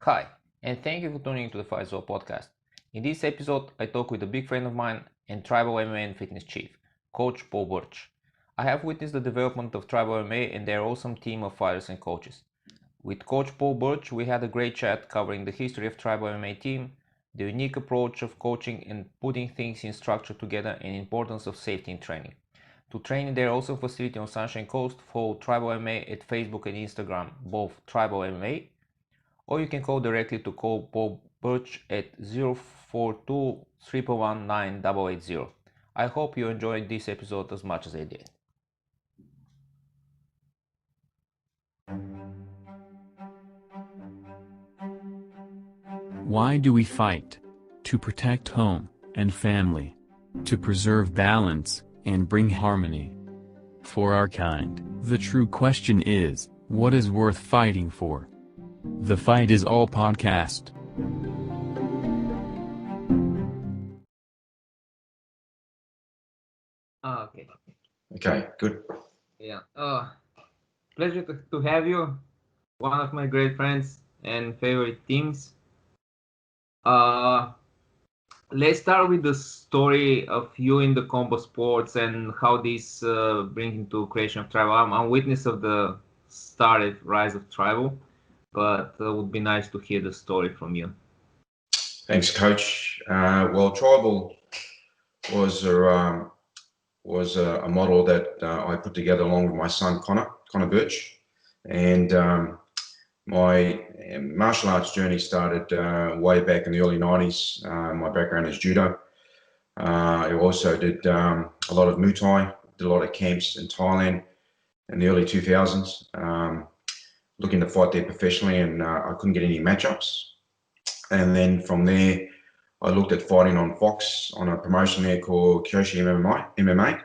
Hi, and thank you for tuning into the Fight Zone podcast. In this episode, I talk with a big friend of mine and Tribal MMA and Fitness chief, Coach Paul Birch. I have witnessed the development of Tribal MMA and their awesome team of fighters and coaches. With Coach Paul Birch, we had a great chat covering the history of Tribal MMA team, the unique approach of coaching and putting things in structure together, and importance of safety in training. To train in their awesome facility on Sunshine Coast, follow Tribal MMA at Facebook and Instagram, both Tribal MMA, or you can call directly to Coach Paul Birch at 042 311 9880. I hope you enjoyed this episode as much as I did. Why do we fight? To protect home and family. To preserve balance and bring harmony. For our kind, the true question is, what is worth fighting for? The Fight Is All podcast. Okay. Okay, good. Yeah. Pleasure to have you. One of my great friends and favorite teams. Let's start with the story of you in the combo sports and how this brings into creation of tribal. I'm witness of the started rise of tribal, but it would be nice to hear the story from you. Thanks, Coach. Well, Tribal was a model that I put together along with my son Connor Birch, and my martial arts journey started way back in the early 90s. My background is judo. I also did a lot of Muay Thai, did a lot of camps in Thailand in the early 2000s, looking to fight there professionally, and I couldn't get any matchups. And then from there, I looked at fighting on Fox on a promotion there called Kyoshi MMA,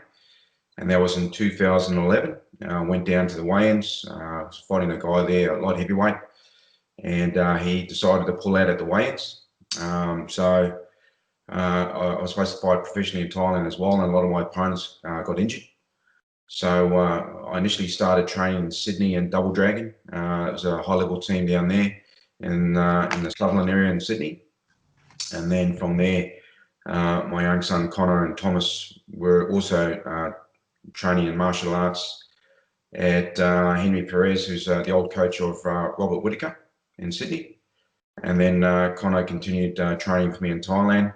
and that was in 2011. Went down to the weigh-ins, was fighting a guy there, a light heavyweight, and he decided to pull out at the weigh-ins. So I was supposed to fight professionally in Thailand as well, and a lot of my opponents got injured. So I initially started training in Sydney and Double Dragon. It was a high-level team down there in the Sutherland area in Sydney. And then from there, my young son Connor and Thomas were also training in martial arts at Henry Perez, who's the old coach of Robert Whittaker in Sydney. And then Connor continued training for me in Thailand.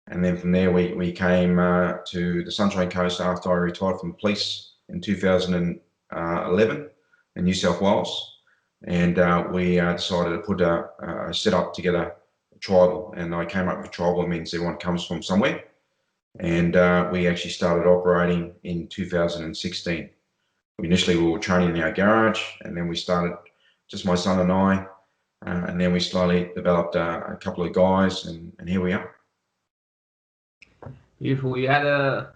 And then from there, we came to the Sunshine Coast after I retired from the police in 2011 in New South Wales. And we decided to put a setup together, Tribal. And I came up with Tribal. It means everyone comes from somewhere. And we actually started operating in 2016. Initially, we were training in our garage, and then we started, just my son and I, and then we slowly developed a couple of guys, and here we are. Beautiful. You had a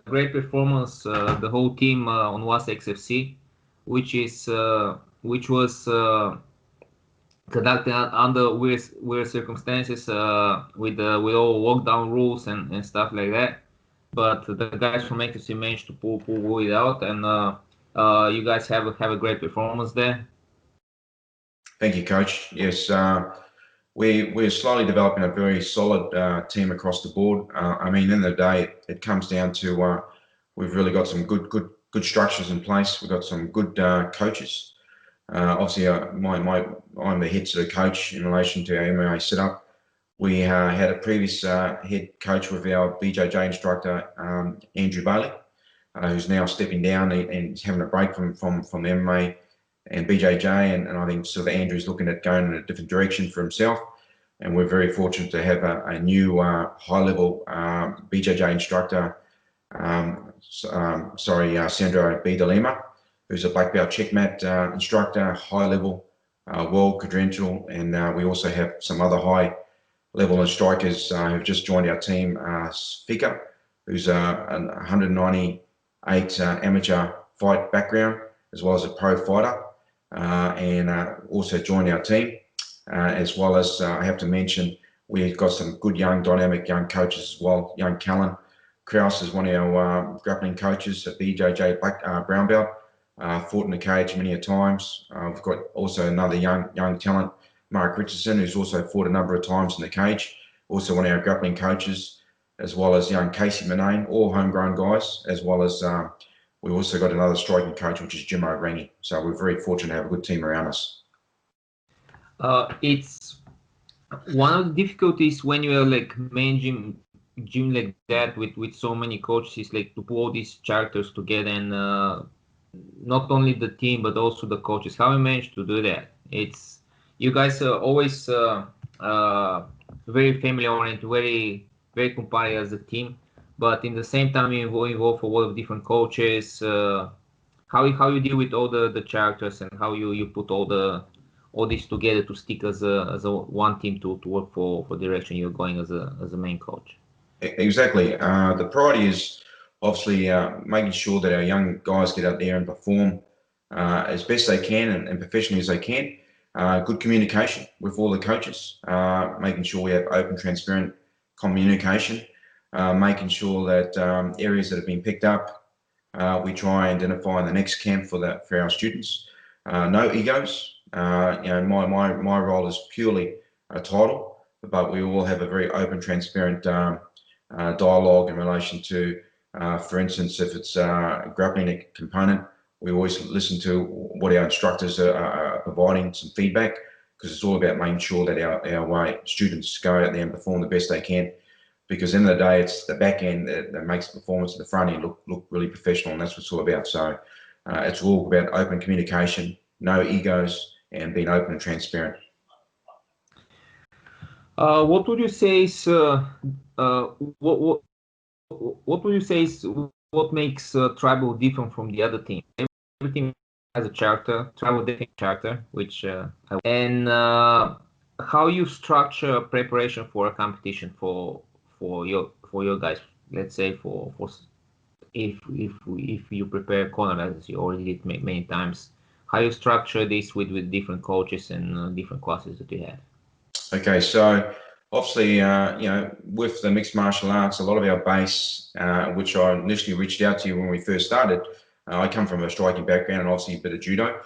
great performance, the whole team on WAS XFC, which was conducted under weird circumstances with all lockdown rules and stuff like that. But the guys from XFC managed to pull it out, and you guys have a great performance there. Thank you, Coach. Yes. We're slowly developing a very solid team across the board. I mean, in the day, it comes down to we've really got some good structures in place. We've got some good coaches. Obviously, I'm the head sort of coach in relation to our MMA setup. We had a previous head coach with our BJJ instructor, Andrew Bailey, who's now stepping down and having a break from the MMA and BJJ, and I think sort of Andrew's looking at going in a different direction for himself, and we're very fortunate to have a new high-level BJJ instructor, Sandro B. De Lima, who's a black belt checkmat instructor, high-level world credential, and we also have some other high-level strikers who've just joined our team, Fika, who's a 198 amateur fight background, as well as a pro fighter. And also joined our team, as well as I have to mention we've got some good dynamic young coaches as well. Young Callan Krause is one of our grappling coaches at BJJ brown belt, fought in the cage many a times. We've got also another young talent, Mark Richardson, who's also fought a number of times in the cage, also one of our grappling coaches, as well as young Casey Manane, all homegrown guys, as well as we've also got another striking coach, which is Jim O'Graney. So we're very fortunate to have a good team around us. It's one of the difficulties when you're like managing gym like that with so many coaches is like to put all these characters together and not only the team but also the coaches. How you manage to do that? It's you guys are always very family oriented, very competitive as a team, but in the same time you involve a lot of different coaches. How you deal with all the characters and how you put all this together to stick as a one team to work for the direction you're going as a main coach. Exactly. The priority is obviously making sure that our young guys get out there and perform as best they can and professionally as they can. Good communication with all the coaches, making sure we have open, transparent communication, making sure that areas that have been picked up, we try and identify in the next camp for our students. No egos. My role is purely a title, but we all have a very open, transparent dialogue in relation to, for instance, if it's a grappling component, we always listen to what our instructors are providing some feedback, because it's all about making sure that our students go out there and perform the best they can, because in the end of the day, it's the back end that makes the performance at the front end look really professional, and that's what it's all about. So it's all about open communication, no egos, and being open and transparent. What would you say is what would you say is what makes Tribal different from the other team? Every team has a charter, Tribal definitely charter, which and how you structure preparation for a competition for your guys. Let's say for if you prepare corner as you already did many times, how you structure this with different coaches and different classes that you have. Okay, so obviously, with the mixed martial arts, a lot of our base, which I initially reached out to you when we first started, I come from a striking background and obviously a bit of judo,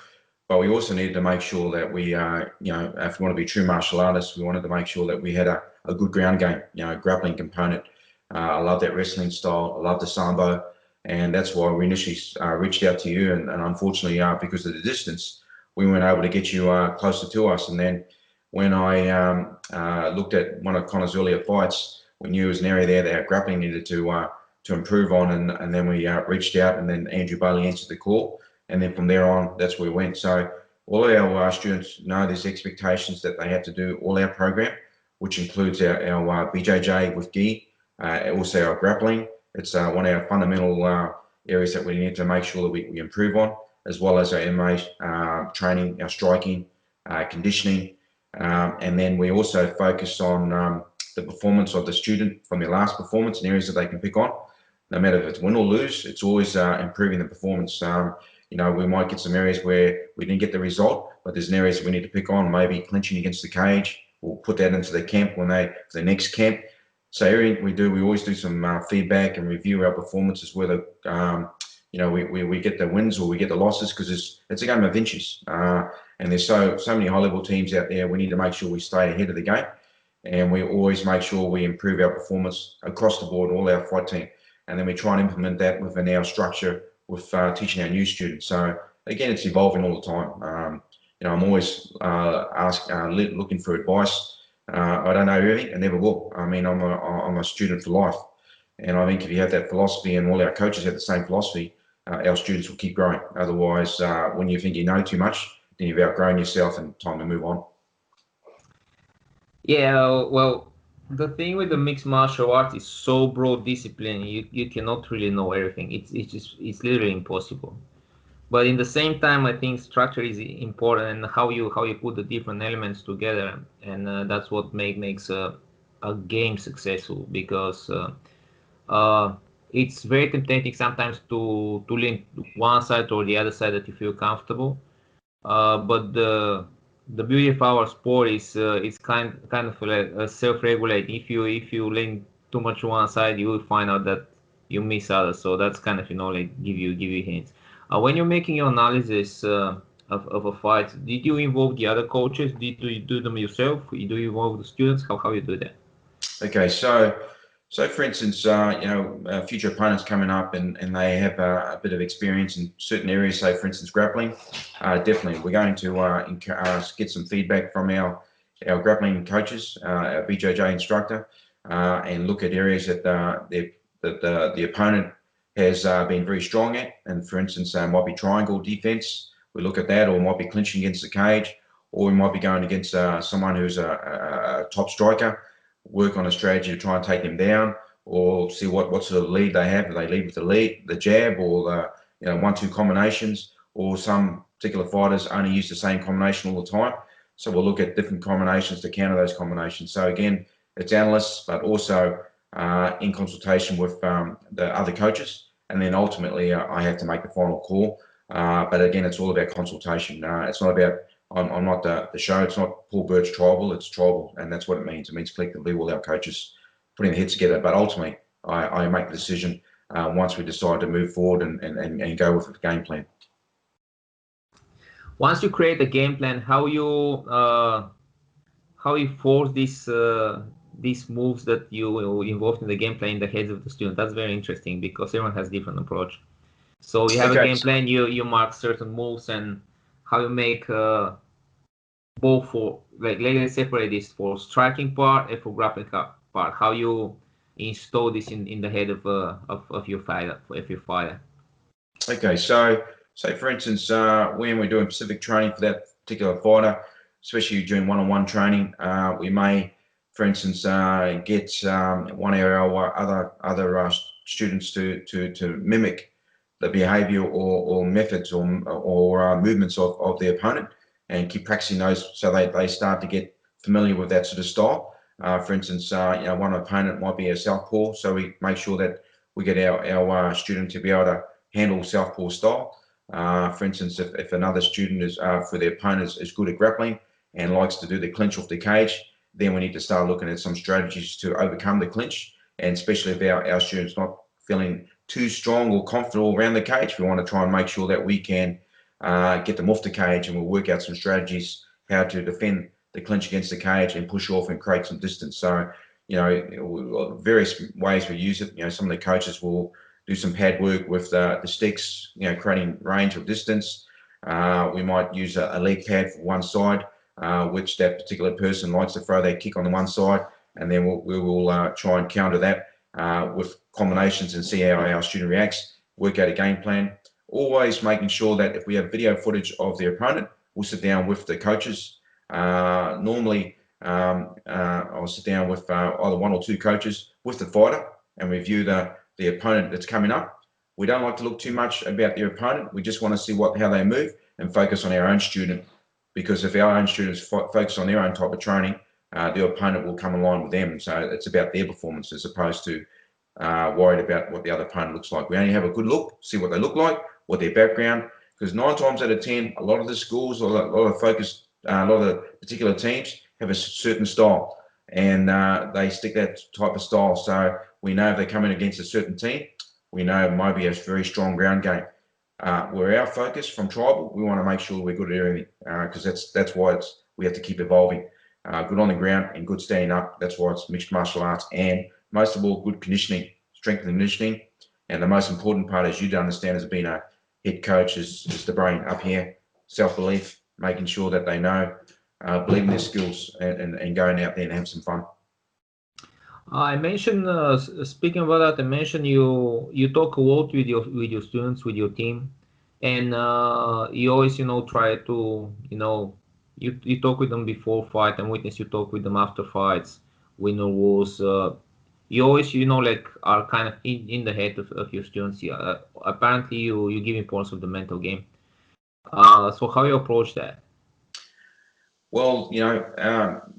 but we also needed to make sure that we, if we want to be true martial artists, we wanted to make sure that we had a good ground game, grappling component. I love that wrestling style. I love the sambo, and that's why we initially reached out to you. And unfortunately, because of the distance, we weren't able to get you closer to us. And then when I looked at one of Connor's earlier fights, we knew it was an area there that grappling needed to improve on, and then we reached out, and then Andrew Bailey answered the call, and then from there on, that's where we went. So all of our students know there's expectations that they have to do all our program, which includes our BJJ with gi, also our grappling. It's one of our fundamental areas that we need to make sure that we improve on, as well as our MMA training, our striking, conditioning. And then we also focus on the performance of the student from their last performance and areas that they can pick on. No matter if it's win or lose, it's always improving the performance. We might get some areas where we didn't get the result, but there's an areas that we need to pick on, maybe clinching against the cage. We'll put that into the camp for the next camp. So everything we always do some feedback and review our performances, whether we get the wins or we get the losses, because it's a game of inches. And there's so many high-level teams out there. We need to make sure we stay ahead of the game, and we always make sure we improve our performance across the board, all our fight team, and then we try and implement that within our structure with teaching our new students. So again, it's evolving all the time. I'm always looking for advice. I don't know everything, and never will. I mean, I'm a student for life, and I think if you have that philosophy, and all our coaches have the same philosophy, our students will keep growing. Otherwise, when you think you know too much, then you've outgrown yourself and time to move on. Yeah, well, the thing with the mixed martial arts is so broad discipline. You cannot really know everything. It's literally impossible. But in the same time, I think structure is important, and how you put the different elements together, and that's what makes a game successful, because it's very tempting sometimes to lean one side or the other side that you feel comfortable. But the beauty of our sport is it's kind of like self-regulating. If you lean too much one side, you will find out that you miss others. So that's kind of like give you hints. When you're making your analysis, of a fight. Did you involve the other coaches? Did you do them yourself? Do you involve the students? How you do that? Okay, so for instance, future opponents coming up and they have a bit of experience in certain areas, say for instance grappling, definitely we're going to get some feedback from our grappling coaches, our BJJ instructor, and look at areas that the opponent has been very strong at, and for instance might be triangle defense. We look at that, or might be clinching against the cage, or we might be going against someone who's a top striker. Work on a strategy to try and take them down, or see what sort of lead they have. Do they lead with the jab, or the 1-2 combinations, or some particular fighters only use the same combination all the time. So we'll look at different combinations to counter those combinations. So again, it's analysts, but also in consultation with the other coaches, and then ultimately I have to make the final call. But again, it's all about consultation. It's not about I'm not the show. It's not Paul Birch Tribal. It's Tribal, and that's what it means. It means collectively all our coaches putting their heads together. But ultimately, I make the decision once we decide to move forward and go with the game plan. Once you create a game plan, how you force these moves that you involved in the game plan in the heads of the student. That's very interesting because everyone has different approach. So you have a game plan, you mark certain moves, and how you make both for, like, let's separate this for striking part and for grappling part. How you install this in the head of your fighter, Okay, so for instance, when we're doing specific training for that particular fighter, especially during one-on-one training, we may, for instance, get one of our other students to mimic the behavior or methods or movements of the opponent, and keep practicing those so they start to get familiar with that sort of style. For instance, one opponent might be a southpaw, so we make sure that we get our student to be able to handle southpaw style. For instance, if another student is for the opponent is good at grappling and likes to do the clinch off the cage, then we need to start looking at some strategies to overcome the clinch. And especially if our students not feeling too strong or comfortable around the cage, we want to try and make sure that we can get them off the cage, and we'll work out some strategies how to defend the clinch against the cage and push off and create some distance. So, various ways we use it. Some of the coaches will do some pad work with the sticks, creating range or distance. We might use a leg pad for one side, which that particular person likes to throw their kick on the one side, and then we will try and counter that with combinations and see how our student reacts, work out a game plan. Always making sure that if we have video footage of the opponent, we'll sit down with the coaches. Normally, I'll sit down with either 1 or 2 coaches with the fighter and review the opponent that's coming up. We don't like to look too much about the opponent. We just want to see how they move and focus on our own student, because if our own students focus on their own type of training, the opponent will come along with them. So it's about their performance as opposed to worried about what the other opponent looks like. We only have a good look, see what they look like, what their background, because 9 times out of 10, a lot of the schools, a lot of the particular teams have a certain style, and they stick that type of style. So we know if they come in against a certain team, we know it might be a very strong ground game. Where our focus from Tribal, we want to make sure we're good at everything, because that's why we have to keep evolving. Good on the ground and good standing up. That's why it's mixed martial arts, and most of all, good conditioning, strength and conditioning. And the most important part, as you to understand as being a head coach, is the brain up here, self-belief, making sure that they know, believe in their skills, and going out there and have some fun. I mentioned, speaking about that, I mentioned you talk a lot with your students, with your team, and you always try to you talk with them before fight and witness. You talk with them after fights, win or lose. You always are kind of in the head of your students. Apparently you give importance of the mental game. So how you approach that? Well,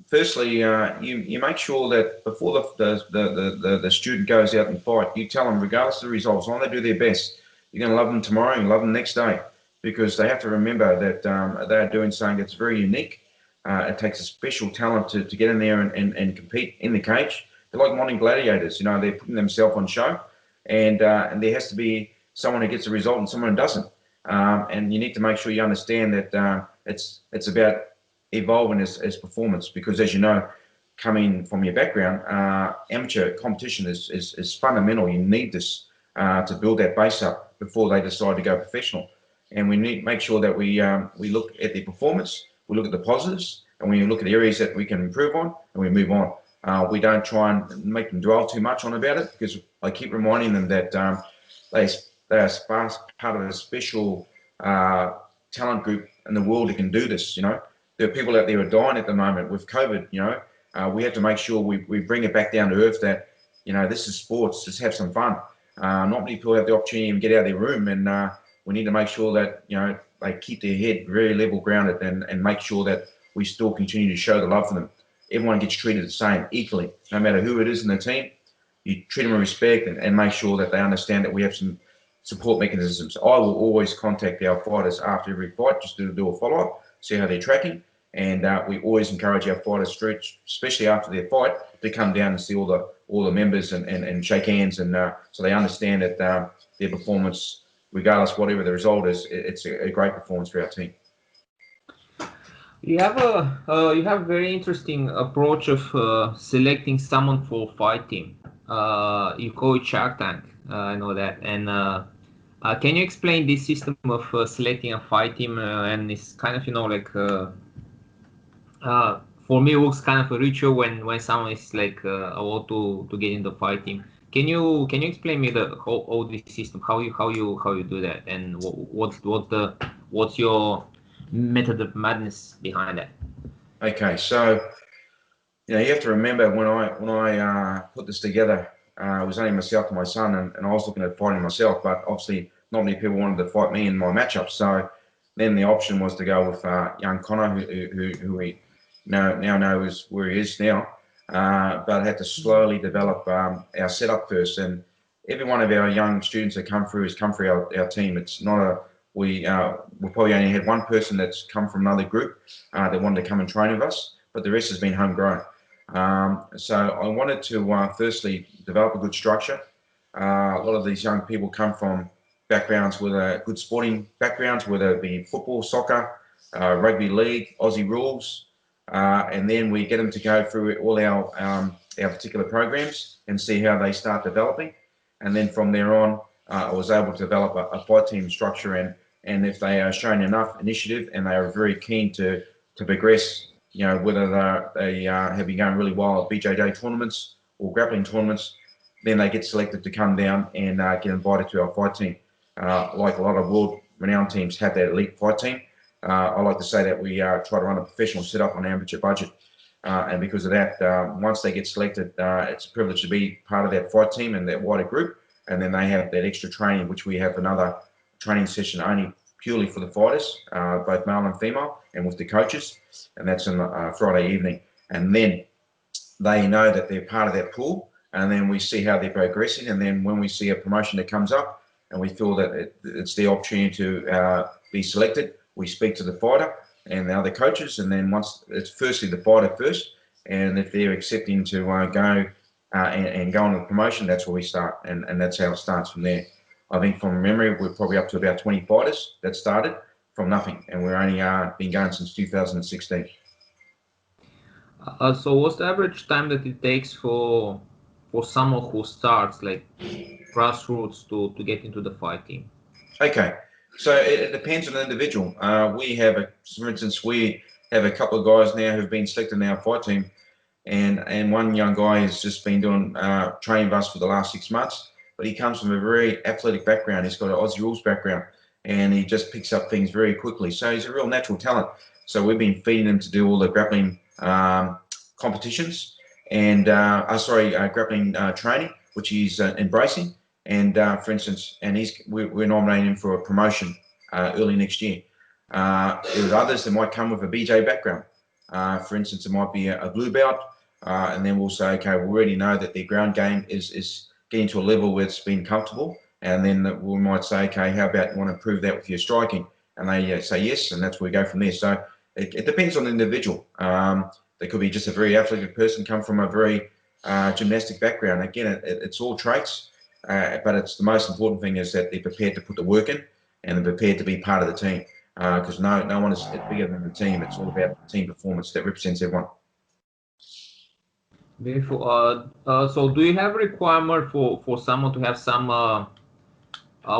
firstly, you make sure that before the student goes out and fight, you tell them, regardless of the results, long as they do their best, you're going to love them tomorrow and love them next day, because they have to remember that they're doing something that's very unique. It takes a special talent to get in there and compete in the cage. They're like modern gladiators, they're putting themselves on show, and there has to be someone who gets a result and someone who doesn't. and you need to make sure you understand that it's about evolving as performance, because as you know, coming from your background, amateur competition is fundamental. You need this to build that base up before they decide to go professional. And we need to make sure that we look at their performance, we look at the positives, and we look at areas that we can improve on, and we move on. We don't try and make them dwell too much on about it, because I keep reminding them that they are part of a special talent group in the world that can do this. You know, there are people out there who are dying at the moment with COVID. You know, we have to make sure we bring it back down to earth that, you know, this is sports. Just have some fun. Not many people have the opportunity to get out of their room, and we need to make sure that, you know, they keep their head very level grounded, and make sure that we still continue to show the love for them. Everyone gets treated the same, equally, no matter who it is in the team. You treat them with respect, and make sure that they understand that we have some support mechanisms. I will always contact our fighters after every fight just to do a follow-up, see how they're tracking, and we always encourage our fighters, especially after their fight, to come down and see all the members and shake hands, and so they understand that their performance, regardless whatever the result is, it's a great performance for our team. You have a very interesting approach of selecting someone for fight team. You call it Shark Tank. I know that. And can you explain this system of selecting a fight team? And it's kind of, you know, like for me, it looks kind of a ritual when someone is like about to get in the fight team. Can you explain me the whole this system? How you do that? And what's your method of madness behind that? Okay, so you know, you have to remember when I put this together, it was only myself and my son, and I was looking at fighting myself, but obviously not many people wanted to fight me in my matchup. So then the option was to go with young Connor, who we now know is where he is now, but had to slowly develop our setup first. And every one of our young students that come through has come through our team. It's not we probably only had one person that's come from another group that wanted to come and train with us, but the rest has been homegrown. So I wanted to firstly develop a good structure. A lot of these young people come from backgrounds with good sporting backgrounds, whether it be football, soccer, rugby league, Aussie rules, and then we get them to go through all our particular programs and see how they start developing. And then from there on, I was able to develop a fight team structure, and if they are showing enough initiative and they are very keen to progress, you know, whether they have been going really well at BJJ tournaments or grappling tournaments, then they get selected to come down and get invited to our fight team. Like a lot of world-renowned teams have that elite fight team. I like to say that we try to run a professional setup on an amateur budget. And because of that, once they get selected, it's a privilege to be part of that fight team and that wider group. And then they have that extra training, which we have another training session only purely for the fighters, both male and female, and with the coaches. And that's on Friday evening. And then they know that they're part of that pool. And then we see how they're progressing. And then when we see a promotion that comes up and we feel that it's the opportunity to be selected, we speak to the fighter and the other coaches. And then once it's firstly the fighter first, and if they're accepting to go and go on the promotion, that's where we start. And that's how it starts from there. I think from memory, we're probably up to about 20 fighters that started from nothing. And we're only been going since 2016. So what's the average time that it takes for someone who starts like grassroots to get into the fight team? Okay, so it depends on the individual. We have for instance, we have a couple of guys now who've been selected in our fight team, and one young guy has just been doing training with us for the last 6 months. But he comes from a very athletic background. He's got an Aussie rules background, and he just picks up things very quickly. So he's a real natural talent. So we've been feeding him to do all the grappling competitions and grappling training, which he's embracing. And for instance, and we're nominating him for a promotion early next year. There's others that might come with a BJ background. For instance, it might be a blue belt, and then we'll say, okay, we already know that their ground game is getting to a level where it's been comfortable, and then we might say, okay, how about you want to improve that with your striking? And they say yes, and that's where we go from there. So it depends on the individual. There could be just a very athletic person come from a very gymnastic background. Again, it's all traits, but it's the most important thing is that they're prepared to put the work in, and they're prepared to be part of the team. Because no one is bigger than the team. It's all about team performance that represents everyone. Beautiful. So do you have a requirement for someone to have some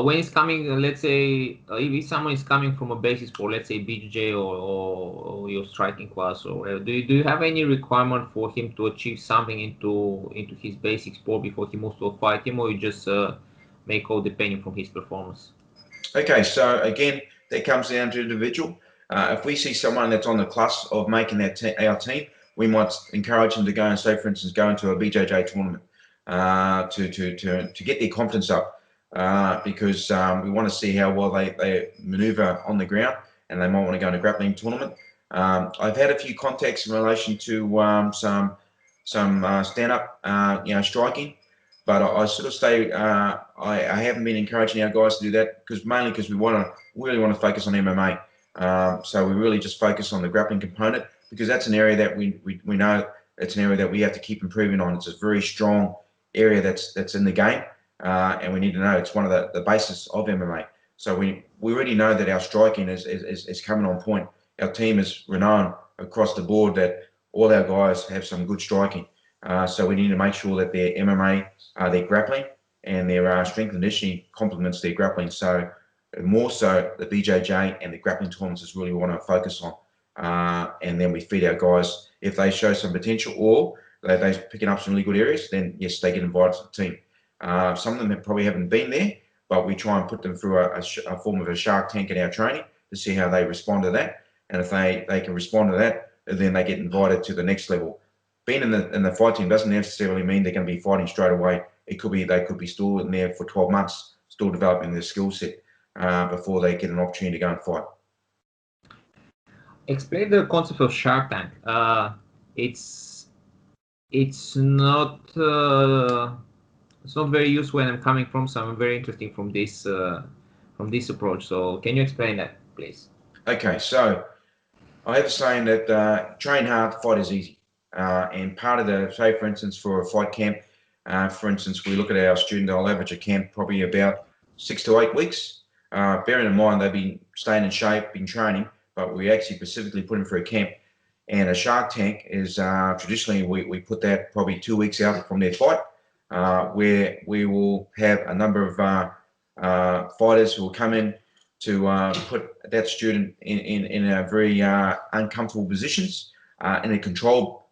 when it's coming, let's say, if someone is coming from a basic sport, let's say BJJ or your striking class or whatever, do you have any requirement for him to achieve something into his basic sport before he moves to a fight team, or you just make all depending from his performance? Okay, so again, that comes down to individual. If we see someone that's on the cusp of making that our team, we might encourage them to go and, say, for instance, go into a BJJ tournament to get their confidence up, because we want to see how well they maneuver on the ground, and they might want to go in a grappling tournament. I've had a few contacts in relation to some stand-up, striking. But I sort of say I haven't been encouraging our guys to do that mainly because we really want to focus on MMA. So we really just focus on the grappling component, because that's an area that we know it's an area that we have to keep improving on. It's a very strong area that's in the game, and we need to know it's one of the basis of MMA. So we already know that our striking is coming on point. Our team is renowned across the board that all our guys have some good striking. So we need to make sure that their MMA, their grappling, and their strength and conditioning complements their grappling. So more so the BJJ and the grappling tournaments is really what we want to focus on. And then we feed our guys. If they show some potential or they're picking up some really good areas, then yes, they get invited to the team. Some of them probably haven't been there, but we try and put them through a form of a shark tank in our training to see how they respond to that. And if they can respond to that, then they get invited to the next level. Being in the fight team doesn't necessarily mean they're going to be fighting straight away. It could be they could be still in there for 12 months, still developing their skill set before they get an opportunity to go and fight. Explain the concept of Shark Tank. It's not very useful when I'm coming from, so I'm very interested from this approach. So can you explain that, please? Okay, so I have a saying that train hard, fight is easy. And part of the, say for instance, for a fight camp, for instance, we look at our student, they'll average a camp probably about 6 to 8 weeks. Bearing in mind they've been staying in shape, been training, but we actually specifically put them through a camp. And a shark tank is traditionally we put that probably 2 weeks out from their fight, where we will have a number of fighters who will come in to put that student in a very uncomfortable positions in a controlled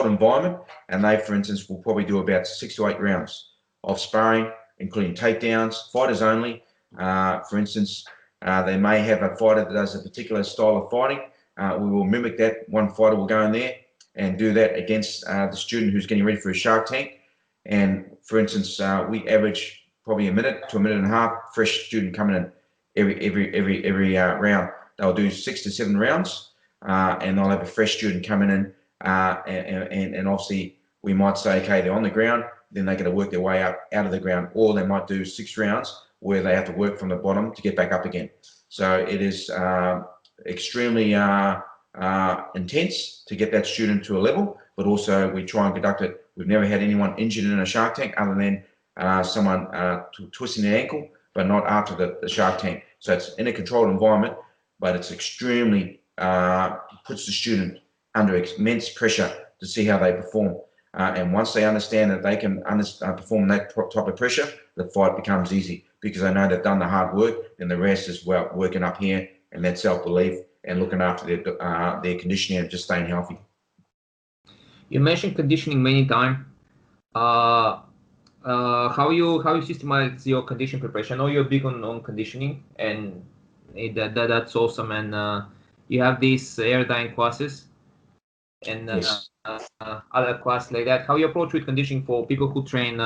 environment, and they, for instance, will probably do about 6 to 8 rounds of sparring, including takedowns, fighters only. For instance, they may have a fighter that does a particular style of fighting. We will mimic that. One fighter will go in there and do that against the student who's getting ready for a shark tank. And for instance, we average probably a minute to a minute and a half fresh student coming in every round. They'll do 6 to 7 rounds, and they'll have a fresh student coming in. And obviously we might say, okay, they're on the ground, then they're going to work their way up out of the ground, or they might do 6 rounds where they have to work from the bottom to get back up again. So it is extremely intense to get that student to a level, but also we try and conduct it. We've never had anyone injured in a shark tank other than someone twisting their ankle, but not after the shark tank. So it's in a controlled environment, but it's extremely puts the student under immense pressure to see how they perform. And once they understand that they can perform that type of pressure, the fight becomes easy, because they know they've done the hard work, and the rest is working up here and that self-belief and looking after their conditioning and just staying healthy. You mentioned conditioning many times. How you systemize your conditioning preparation? I know you're big on conditioning, and that's awesome. And you have these airdyne classes and Yes. other classes like that. How you approach with conditioning for people who train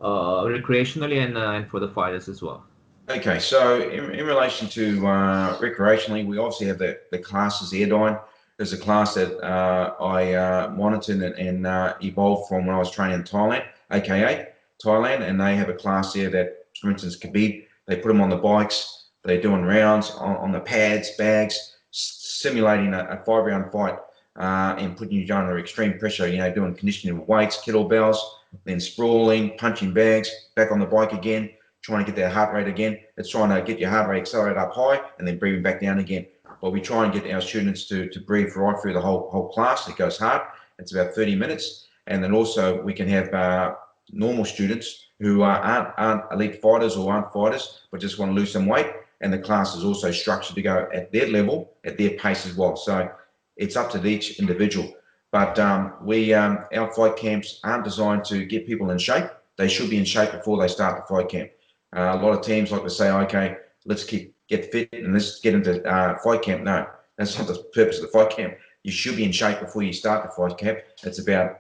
recreationally and for the fighters as well? Okay, so in relation to recreationally, we obviously have the classes airdyne. There's a class that I monitored and evolved from when I was training in Thailand, aka Thailand, and they have a class there that, for instance, Khabib, they put them on the bikes, they're doing rounds on the pads, bags, simulating a 5-round fight and putting you under extreme pressure, doing conditioning with weights, kettlebells, then sprawling, punching bags, back on the bike again, trying to get their heart rate again. It's trying to get your heart rate accelerated up high and then breathing back down again. But we try and get our students to breathe right through the whole class. It goes hard. It's about 30 minutes. And then also we can have normal students who aren't elite fighters or aren't fighters, but just want to lose some weight. And the class is also structured to go at their level, at their pace as well. So it's up to each individual. But our fight camps aren't designed to get people in shape. They should be in shape before they start the fight camp. A lot of teams like to say, okay, let's get fit and let's get into fight camp. No, that's not the purpose of the fight camp. You should be in shape before you start the fight camp. It's about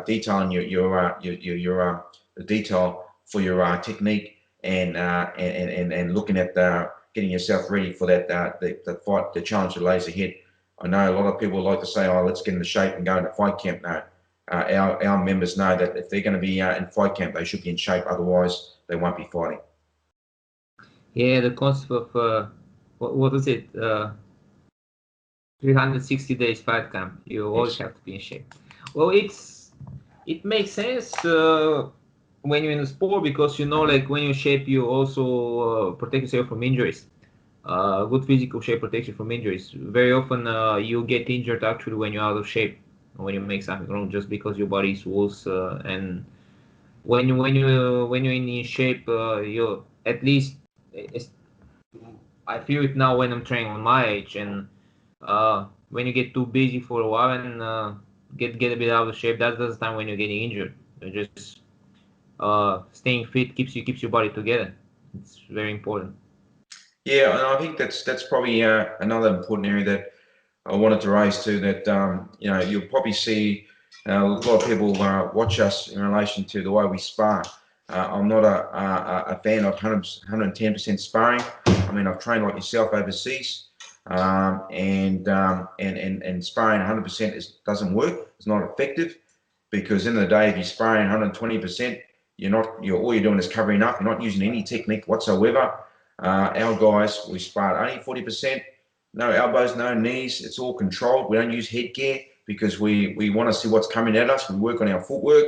detailing your detail for your technique and looking at getting yourself ready for that the fight, the challenge that lays ahead. I know a lot of people like to say, oh, let's get into shape and go into fight camp. No, our members know that if they're going to be in fight camp, they should be in shape. Otherwise, they won't be fighting. Yeah, the concept of what is it? 360 days fight camp. You always have to be in shape. Well, it makes sense when you're in the sport because like when you're in shape, you also protect yourself from injuries. Good physical shape protects you from injuries. Very often you get injured actually when you're out of shape, when you make something wrong, just because your body is worse. And when you're in shape, you at least I feel it now when I'm training on my age, and when you get too busy for a while and get a bit out of shape, that's the time when you're getting injured. You're just staying fit keeps your body together. It's very important. Yeah, and I think that's probably another important area that I wanted to raise too. That you'll probably see a lot of people watch us in relation to the way we spar. I'm not a fan of 110% sparring. I mean, I've trained like yourself overseas, and sparring 100% doesn't work. It's not effective because in the day, if you're sparring 120%, all you're doing is covering up. You're not using any technique whatsoever. Our guys, we sparred only 40%. No elbows, no knees. It's all controlled. We don't use headgear because we want to see what's coming at us. We work on our footwork,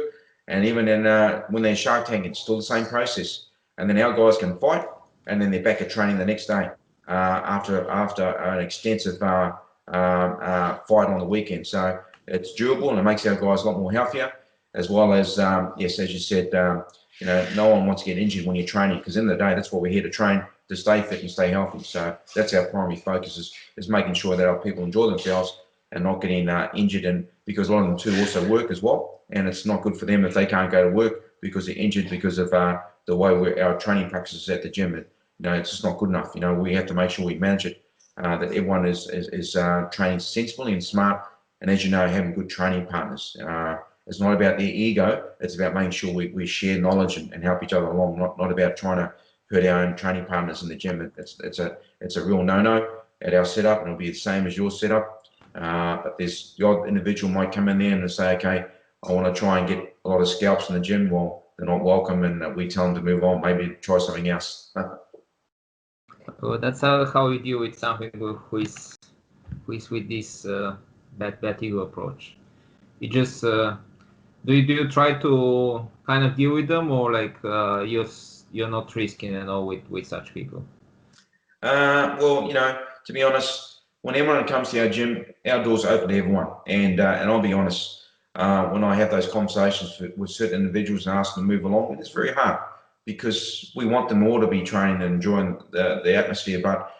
and even when they're Shark Tank, it's still the same process. And then our guys can fight, and then they're back at training the next day after an extensive fight on the weekend. So it's durable and it makes our guys a lot more healthier, as well as yes, as you said, no one wants to get injured when you're training because in the day that's what we're here to train, to stay fit and stay healthy. So that's our primary focus is making sure that our people enjoy themselves and not getting injured, and because a lot of them too also work as well, and it's not good for them if they can't go to work because they're injured because of the way our training practices at the gym. It's just not good enough. We have to make sure we manage it, that everyone is training sensibly and smart, and as you know, having good training partners. It's not about their ego. It's about making sure we share knowledge and help each other along. Not about trying to hurt our own training partners in the gym. It's a real no-no at our setup, and it'll be the same as your setup. But there's the odd individual might come in there and say, okay, I want to try and get a lot of scalps in the gym. Well, they're not welcome, and we tell them to move on. Maybe try something else. Well, that's how we deal with something who is with this bad ego approach. You just do you try to kind of deal with them, or like you're not risking at all with such people? Well, to be honest, when everyone comes to our gym, our doors are open to everyone. And I'll be honest, when I have those conversations with certain individuals and ask them to move along, it's very hard because we want them all to be trained and enjoying the atmosphere. But,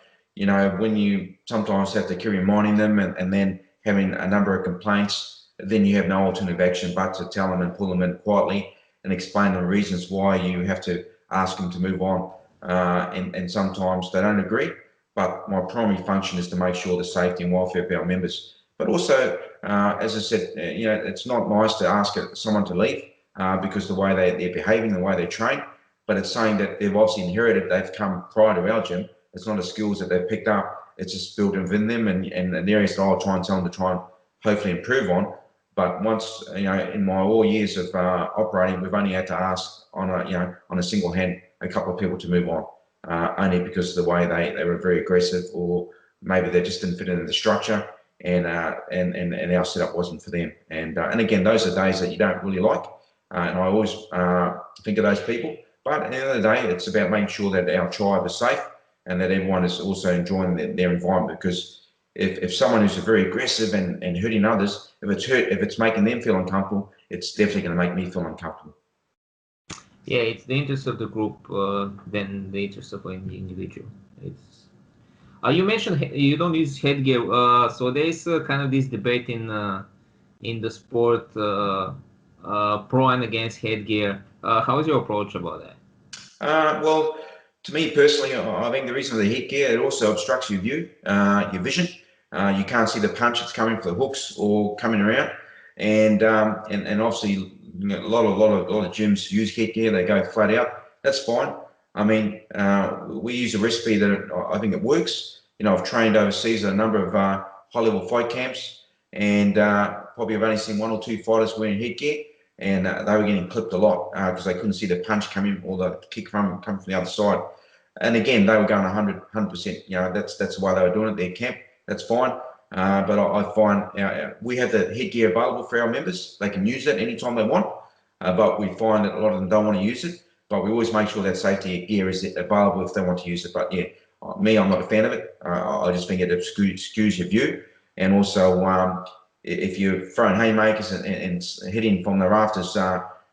when you sometimes have to keep reminding them and then having a number of complaints, then you have no alternative action but to tell them and pull them in quietly and explain the reasons why you have to ask them to move on. And sometimes they don't agree, but my primary function is to make sure the safety and welfare of our members. But also, as I said, it's not nice to ask someone to leave because the way they're behaving, the way they train, but it's saying that they've obviously inherited, they've come prior to our gym. It's not the skills that they've picked up, it's just built within them and the areas that I'll try and tell them to try and hopefully improve on. But once, in my all years of operating, we've only had to ask on a single hand a couple of people to move on, only because of the way they were very aggressive, or maybe they just didn't fit into the structure, and our setup wasn't for them. And again, those are days that you don't really like, and I always think of those people. But at the end of the day, it's about making sure that our tribe is safe and that everyone is also enjoying their environment. Because if someone who's very aggressive and hurting others, if it's making them feel uncomfortable, it's definitely going to make me feel uncomfortable. Yeah, it's the interest of the group than the interest of an individual. It's you mentioned you don't use headgear, so there's kind of this debate in the sport, pro and against headgear. How is your approach about that? Well, to me personally, I think the reason for the headgear, it also obstructs your view, your vision. You can't see the punch that's coming for the hooks or coming around, and obviously a lot of gyms use headgear. They go flat out. That's fine. I mean, we use a recipe that I think it works. I've trained overseas at a number of high-level fight camps, and probably I've only seen 1 or 2 fighters wearing headgear, and they were getting clipped a lot because they couldn't see the punch coming or the kick come from the other side. And again, they were going 100%. That's the way they were doing it. Their camp, that's fine. But I find we have the headgear available for our members. They can use it anytime they want. But we find that a lot of them don't want to use it. But we always make sure that safety gear is available if they want to use it. But yeah, me, I'm not a fan of it. I just think it skews your view. And also, if you're throwing haymakers and hitting from the rafters,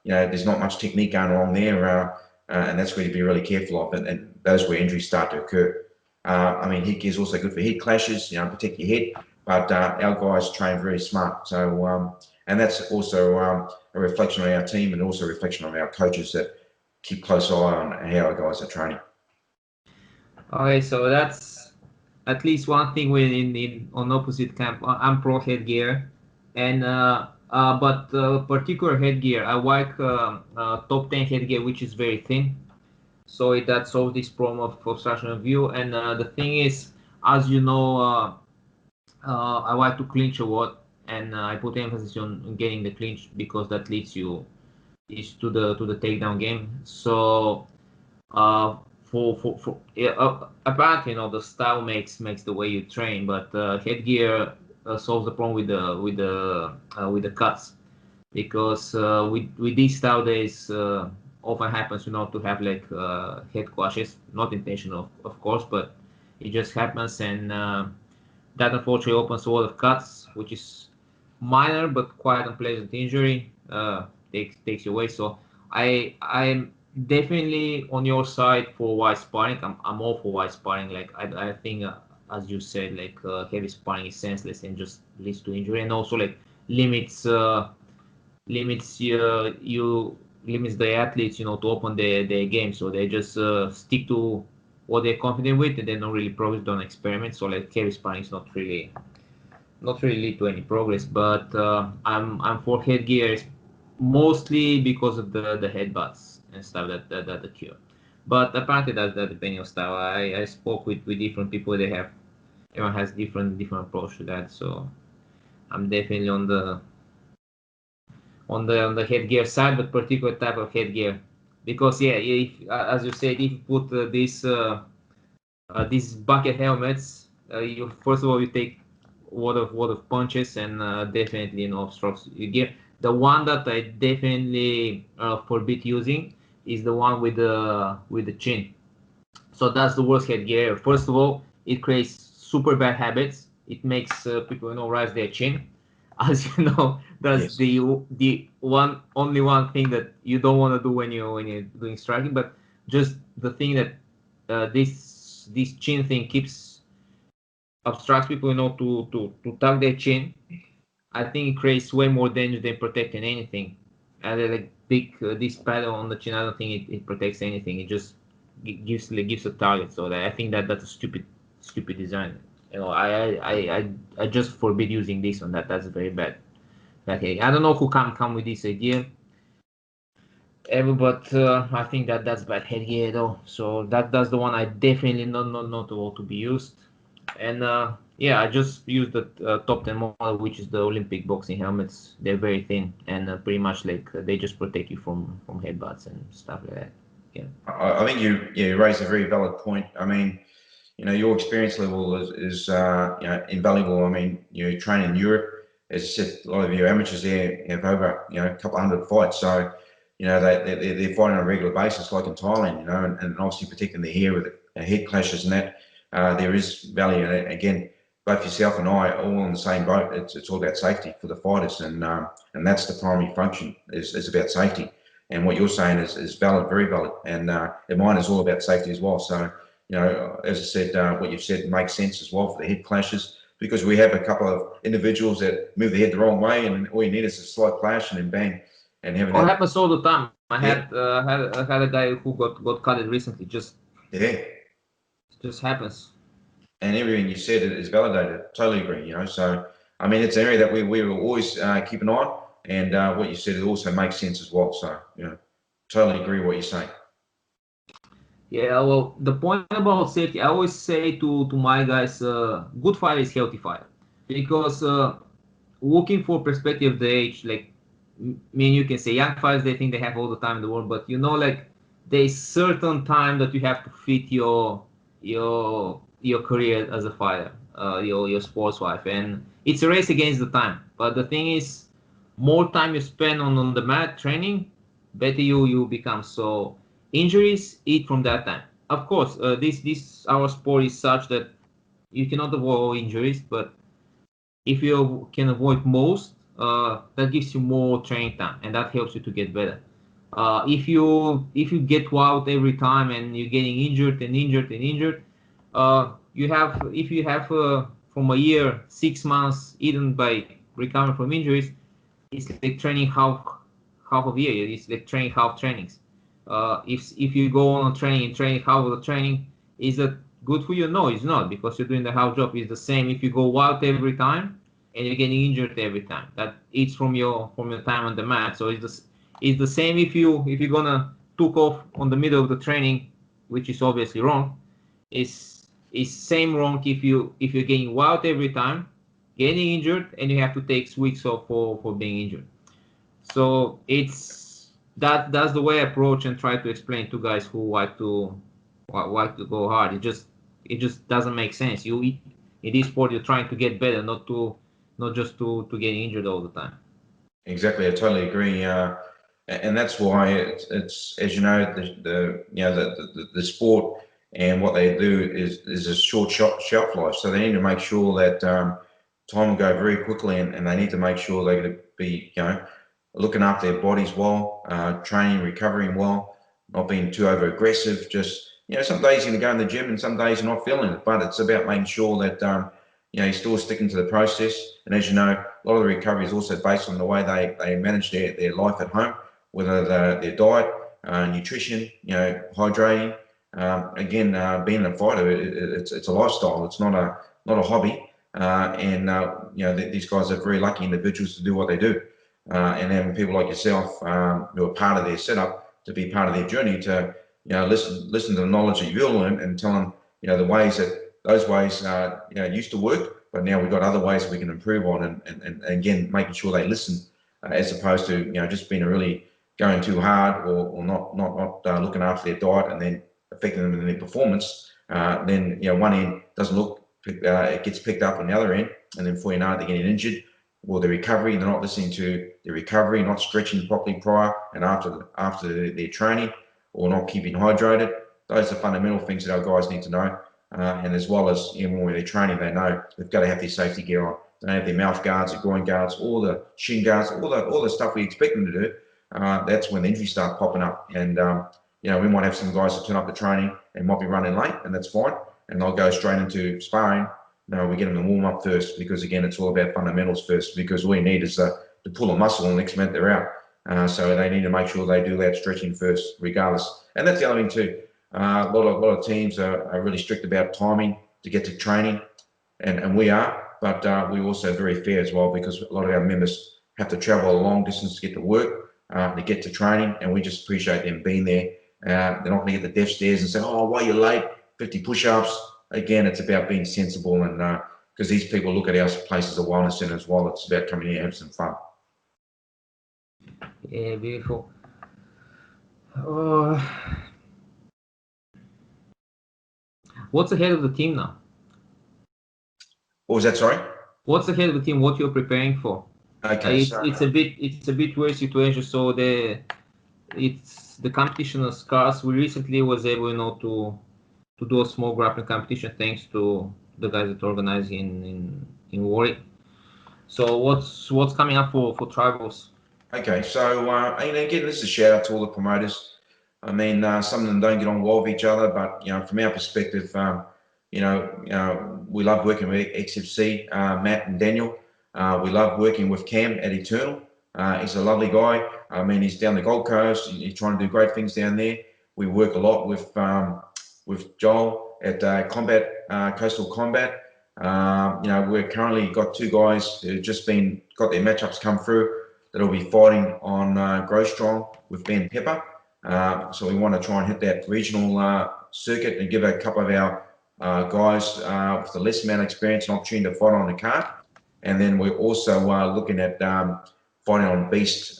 there's not much technique going along there. And that's where to be really careful of. And that's where injuries start to occur. I mean, headgear is also good for head clashes, protect your head. But our guys train very smart. So, and that's also a reflection on our team and also a reflection on our coaches that keep close eye on how our guys are training. Okay, so that's at least one thing we're in on opposite camp. I'm pro headgear, and but particular headgear, I like top 10 headgear, which is very thin, so that solves this problem of obstruction of view. And the thing is, as you know, I like to clinch a lot, and I put emphasis on getting the clinch because that leads you to the takedown game. So apparently, the style makes the way you train, but headgear solves the problem with the cuts, because with these style days often happens to have like head clashes, not intentional of course, but it just happens, and that unfortunately opens a lot of cuts, which is minor but quite unpleasant injury. Takes you away. So I'm definitely on your side for wide sparring. I'm all for wide sparring. Like I think as you said, like heavy sparring is senseless and just leads to injury, and also like limits the athletes to open their game. So they just stick to what they're confident with, and they don't really progress, don't experiment. So like heavy sparring is not really lead to any progress. But I'm for headgear mostly because of the headbutts and stuff that occur. But apparently that depending on style. I spoke with different people. Everyone has different approach to that. So I'm definitely on the headgear side, but particular type of headgear, because if, as you said, if you put these bucket helmets, you first of all you take a lot of punches, and definitely obstructs your gear. The one that I definitely forbid using is the one with the chin. So that's the worst headgear. First of all, it creates super bad habits. It makes people raise their chin. As you know, that's Yes. the only one thing that you don't want to do when you're doing striking. But just the thing that this chin thing keeps obstructs people, to tuck their chin. I think it creates way more danger than protecting anything. And like big this paddle on the chin, I don't think it protects anything. It just gives a target. So I think that's a stupid design. I just forbid using this one. That's very bad. Okay, I don't know who come with this idea, but I think that's bad headgear though. So that's the one I definitely not want to be used. And I just used the top 10 model, which is the Olympic boxing helmets. They're very thin, and pretty much like they just protect you from headbutts and stuff like that. Yeah. I think you raise a very valid point. I mean, your experience level is invaluable. I mean, you train in Europe. As I said, a lot of your amateurs there have over, a couple of hundred fights. So, they're fighting on a regular basis, like in Thailand, and obviously protecting their hair with head clashes and that. There is value. And again, both yourself and I are all in the same boat. It's all about safety for the fighters, and that's the primary function is about safety. And what you're saying is valid, very valid. And mine is all about safety as well. So, as I said, what you've said makes sense as well for the head clashes, because we have a couple of individuals that move their head the wrong way, and all you need is a slight clash, and then bang, and having It that. happens all the time. I had a guy who got cut recently. Just happens. And everything you said is validated. Totally agree. So I mean, it's an area that we will always keep an eye on, and what you said, it also makes sense as well. So totally agree with what you're saying. Yeah, well, the point about safety, I always say to my guys, good fighter is healthy fighter, because looking for perspective, the age, like me and you can say, young fighters, they think they have all the time in the world, but like there's certain time that you have to fit your career as a fighter, your sports life, and it's a race against the time. But the thing is, more time you spend on the mat training, better you become. So injuries eat from that time. Of course, this our sport is such that you cannot avoid all injuries, but if you can avoid most, that gives you more training time, and that helps you to get better. If you get wild every time and you're getting injured and injured and injured, if you have from a year, 6 months, even by recovering from injuries, it's like training half of a year. It's like training half trainings. If you go on training and training half of the training, is that good for you? No, it's not, because you're doing the half job. It's the same if you go wild every time and you're getting injured every time. That eats from your time on the mat. So it's the same if you're gonna took off on the middle of the training, which is obviously wrong. It's same wrong if you're getting wild every time, getting injured, and you have to take weeks off for being injured. So that's the way I approach and try to explain to guys who like to go hard. It just doesn't make sense. In this sport, you're trying to get better, not just to get injured all the time. Exactly, I totally agree. And that's why it's as you know, the sport and what they do is a short shelf life. So they need to make sure that time will go very quickly, and they need to make sure they're going to be looking after their bodies well, training, recovering well, not being too over aggressive. Just some days you're going to go in the gym and some days you're not feeling it, but it's about making sure that you're still sticking to the process. And as you know, a lot of the recovery is also based on the way they manage their life at home, whether their diet, nutrition, hydrating. Again, being a fighter, it's a lifestyle. It's not a hobby. These guys are very lucky individuals to do what they do. And then people like yourself, who are part of their setup, to be part of their journey, to listen to the knowledge that you've learned and tell them the ways that those ways used to work, but now we've got other ways we can improve on, and again making sure they listen, as opposed to just being really going too hard or not looking after their diet and then affecting them in their performance. Then one end doesn't look, it gets picked up on the other end, and then before you know it, they're getting injured. Or the recovery, they're not listening to the recovery, not stretching properly prior and after their training, or not keeping hydrated. Those are fundamental things that our guys need to know. And as well as when they're training, they know they've got to have their safety gear on. They have their mouth guards, their groin guards, all the shin guards, all the stuff we expect them to do. That's when the injuries start popping up. And we might have some guys that turn up to training and might be running late, and that's fine. And they'll go straight into sparring. No, we get them to warm up first, because again, it's all about fundamentals first, because all you need is to pull a muscle, and next minute they're out. So they need to make sure they do that stretching first, regardless. And that's the other thing too. A lot of teams are really strict about timing to get to training, and we are, but we're also very fair as well, because a lot of our members have to travel a long distance to get to work, to get to training, and we just appreciate them being there. They're not going to get the death stares and say, "Oh, why are you late? 50 push-ups." Again, it's about being sensible, and because these people look at our place as a wellness center as well. It's about coming here and having some fun. Yeah, beautiful. What's ahead of the team now? What was that? Sorry. What's ahead of the team? What you're preparing for? Okay, it's a bit weird situation. So it's the competition is scarce. We recently was able, to do a small grappling competition thanks to the guys that organize in Warwick. So what's coming up for tribals? Okay, so again, this is a shout out to all the promoters. I mean, some of them don't get on well with each other, but from our perspective, we love working with XFC, Matt and Daniel. We love working with Cam at Eternal. He's a lovely guy. I mean, he's down the Gold Coast. He's trying to do great things down there. We work a lot with Joel at Coastal Combat. We're currently got two guys who've just got their matchups come through that'll be fighting on Grow Strong with Ben Pepper. So we want to try and hit that regional circuit and give a couple of our guys with the less amount of experience an opportunity to fight on the card. And then we're also looking at fighting on Beast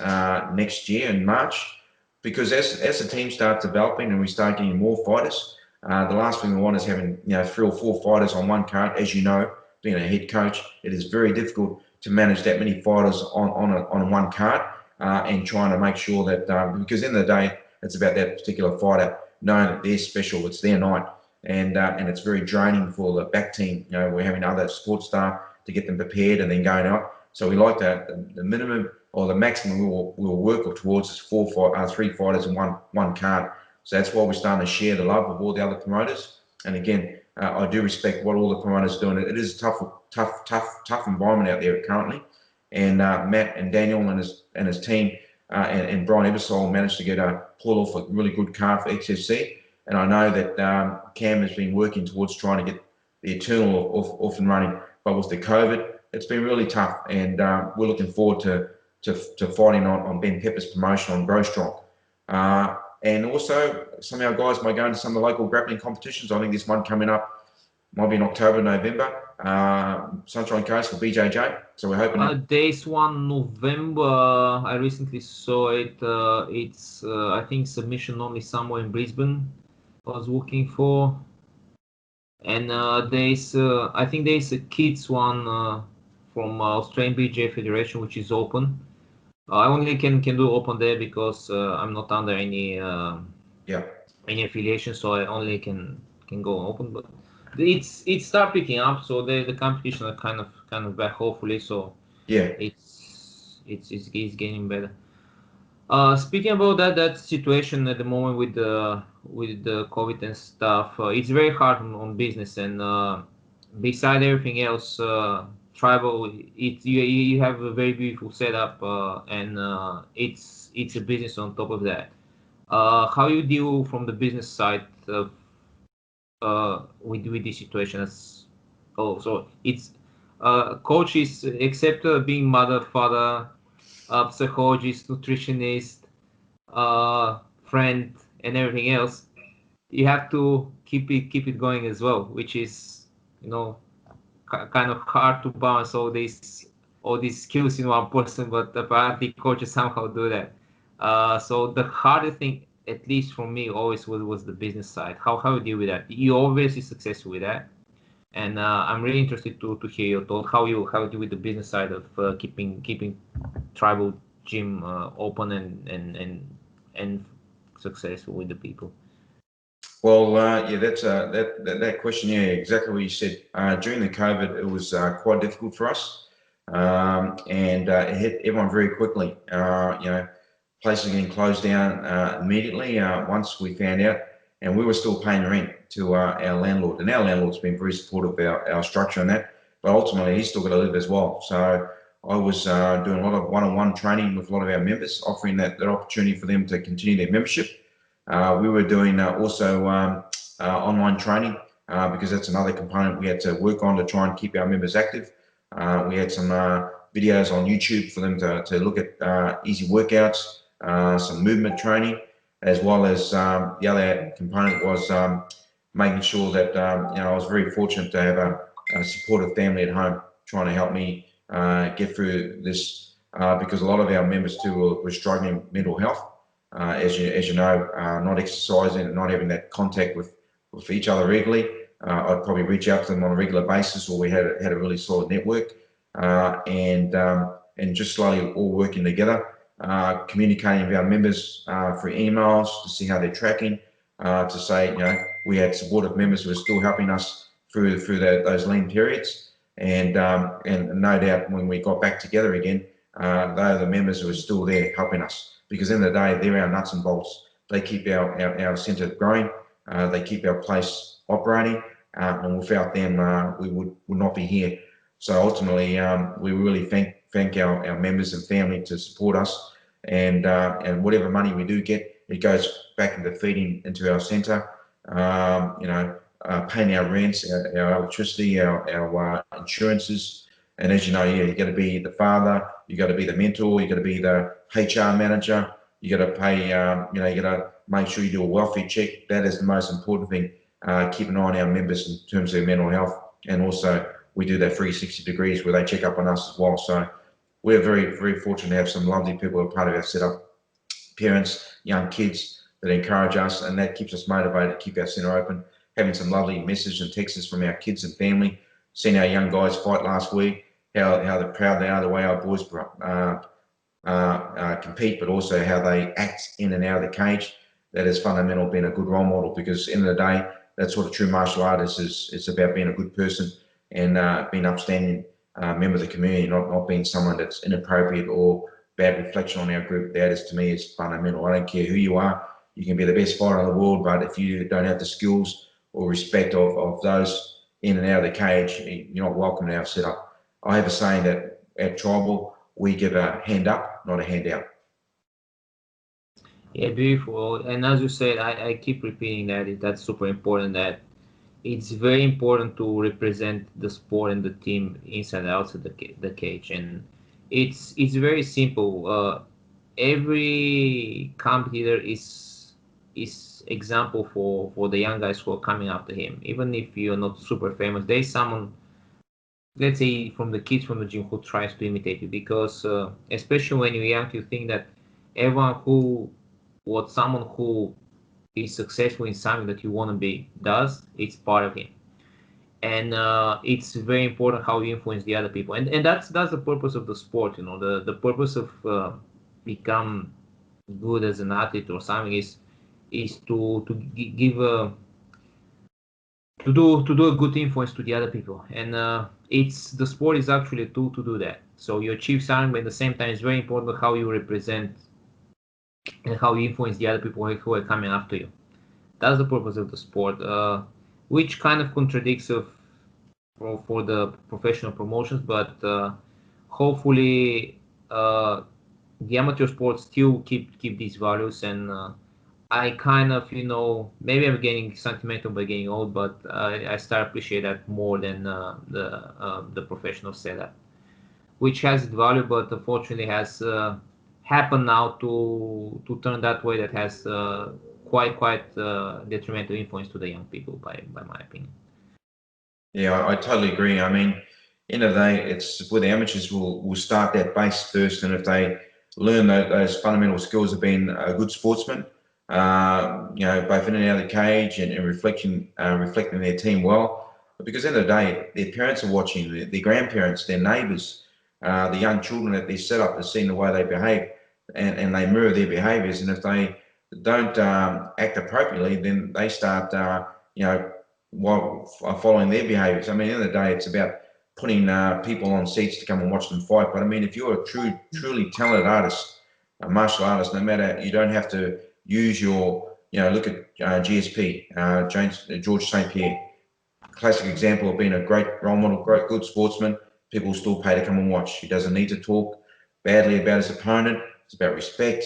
next year in March, because as the team starts developing and we start getting more fighters, the last thing we want is having 3 or 4 fighters on one card. As you know, being a head coach, it is very difficult to manage that many fighters on one card and trying to make sure that because in the day it's about that particular fighter knowing that they're special, it's their night, and it's very draining for the back team. We're having other support staff to get them prepared and then going out. So we like that the minimum or the maximum we'll work towards is 3 fighters in one card. So that's why we're starting to share the love with all the other promoters. And again, I do respect what all the promoters are doing. It is a tough environment out there currently. And Matt and Daniel and his team and Brian Ebersole managed to pull off a really good card for XFC. And I know that Cam has been working towards trying to get the Eternal off and running. But with the COVID, it's been really tough. And we're looking forward to fighting on Ben Pepper's promotion on Grow Strong. And also, some of our guys might go into some of the local grappling competitions. I think this one coming up might be in October, November. Sunshine Coast for BJJ. So we're hoping. Days 1 November. I recently saw it. It's I think submission only somewhere in Brisbane. I was looking for. And I think there's a kids one from Australian BJJ Federation, which is open. I only can do open there because I'm not under any affiliation, so I only can go open. But it's start picking up, so the competition are kind of back, hopefully. So it's getting better. Speaking about that situation at the moment with the COVID and stuff, it's very hard on business, and beside everything else, Tribal, you have a very beautiful setup, and it's a business on top of that. How you deal from the business side of with this situation? So it's coaches, except being mother, father, psychologist, nutritionist, friend, and everything else. You have to keep it going as well, which is kind of hard to balance all these skills in one person, but apparently coaches somehow do that. So the hardest thing, at least for me, always was the business side. How you deal with that? You're obviously successful with that, and I'm really interested to hear your thoughts. How you deal with the business side of keeping Tribal Gym open and successful with the people. Well, that's that question. Yeah, exactly what you said. During the COVID, it was quite difficult for us, and it hit everyone very quickly. Places getting closed down immediately once we found out, and we were still paying rent to our landlord, and our landlord's been very supportive of our structure and that. But ultimately, he's still got to live as well. So I was doing a lot of one-on-one training with a lot of our members, offering that opportunity for them to continue their membership. We were doing also online training because that's another component we had to work on to try and keep our members active. We had some videos on YouTube for them to look at easy workouts, some movement training, as well as the other component was making sure that I was very fortunate to have a supportive family at home trying to help me get through this because a lot of our members too were struggling with mental health. As you know, not exercising and not having that contact with each other regularly. I'd probably reach out to them on a regular basis, or we had a really solid network, and just slowly all working together. communicating with our members through emails to see how they're tracking, to say, we had supportive members who are still helping us through those lean periods. And no doubt when we got back together again, they are the members who are still there helping us, because in the day, they're our nuts and bolts. They keep our centre growing. They keep our place operating. And without them, we would not be here. So ultimately, we really thank our members and family to support us. And whatever money we do get, it goes back into feeding into our centre. Paying our rents, our electricity, our insurances. And as you know, you got to be the father, you got to be the mentor, you got to be the HR manager, you got to pay, you got to make sure you do a welfare check. That is the most important thing. Keep an eye on our members in terms of their mental health. And also, we do that 360 degrees where they check up on us as well. So we're very, very fortunate to have some lovely people who are part of our setup. Parents, young kids that encourage us, and that keeps us motivated to keep our centre open. Having some lovely messages and texts from our kids and family, seeing our young guys fight last week, how proud they are the way our boys compete, but also how they act in and out of the cage. That is fundamental, being a good role model, because at the end of the day, that's what a true martial artist is. It's about being a good person and being an upstanding member of the community, not being someone that's inappropriate or bad reflection on our group. That is, to me, is fundamental. I don't care who you are. You can be the best fighter in the world, but if you don't have the skills or respect of those in and out of the cage, you're not welcome in our setup. I have a saying that at Tribal, we give a hand up, not a handout. Yeah, beautiful. And as you said, I keep repeating that that's super important, that it's very important to represent the sport and the team inside and outside the cage. And it's very simple. Every competitor is example for the young guys who are coming after him. Even if you're not super famous, there's someone, let's say from the kids from the gym, who tries to imitate you, because especially when you're young, you think that everyone someone who is successful in something that you want to be does, it's part of him. And it's very important how you influence the other people, and that's the purpose of the sport. The purpose of become good as an athlete or something is to give a to do a good influence to the other people. And it's the sport is actually a tool to do that. So you achieve something, but at the same time, it's very important how you represent and how you influence the other people who are coming after you. That's the purpose of the sport, which kind of contradicts for the professional promotions, but hopefully the amateur sports still keep these values. And I kind of, maybe I'm getting sentimental by getting old, but I start appreciate that more than the professional setup, which has its value, but unfortunately has happened now to turn that way. That has quite detrimental influence to the young people, by my opinion. Yeah, I totally agree. I mean, end of the day, it's where the amateurs will start that base first, and if they learn those fundamental skills of being a good sportsman, both in and out of the cage and reflecting their team well. But because at the end of the day, their parents are watching, their grandparents, their neighbours, the young children that they set up, are seeing the way they behave, and they mirror their behaviours. And if they don't act appropriately, then they start, following their behaviours. I mean, at the end of the day, it's about putting people on seats to come and watch them fight. But I mean, if you're a truly talented artist, a martial artist, no matter, you don't have to use your, look at GSP, George St. Pierre, classic example of being a great role model, good sportsman. People still pay to come and watch. He doesn't need to talk badly about his opponent. It's about respect.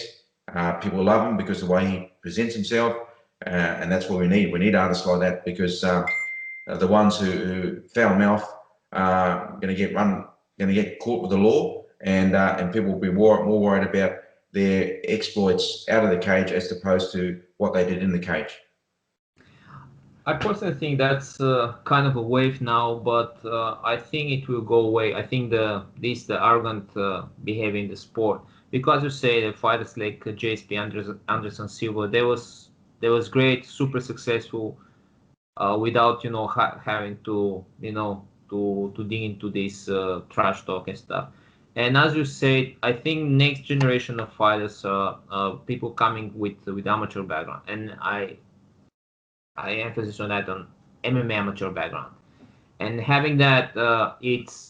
People love him because of the way he presents himself, and that's what we need. We need artists like that, because the ones who foul mouth are going to get caught with the law, and people will be more worried about their exploits out of the cage as opposed to what they did in the cage. I personally think that's kind of a wave now, but I think it will go away. I think the arrogant behavior in the sport, because you say the fighters like JSP, Anderson Silva, they was great, super successful, without having to to dig into this trash talk and stuff. And as you said, I think next generation of fighters, people coming with amateur background, and I emphasize on that on MMA amateur background, and having that,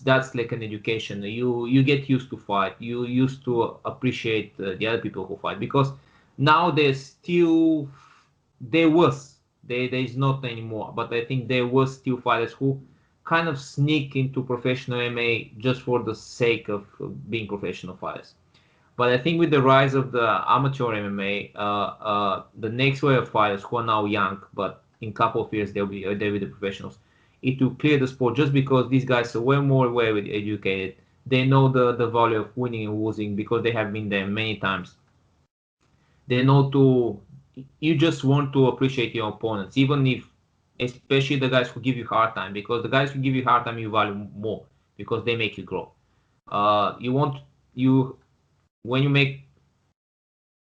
that's like an education. You get used to fight. You used to appreciate the other people who fight, because now there was there is not anymore, but I think there was still fighters who kind of sneak into professional MMA just for the sake of being professional fighters. But I think with the rise of the amateur MMA, the next wave of fighters who are now young, but in a couple of years they'll be the professionals. It will clear the sport, just because these guys are way more well educated. They know the value of winning and losing, because they have been there many times. They know to You just want to appreciate your opponents, even if, especially the guys who give you hard time, because the guys who give you hard time you value more, because they make you grow. You want you When you make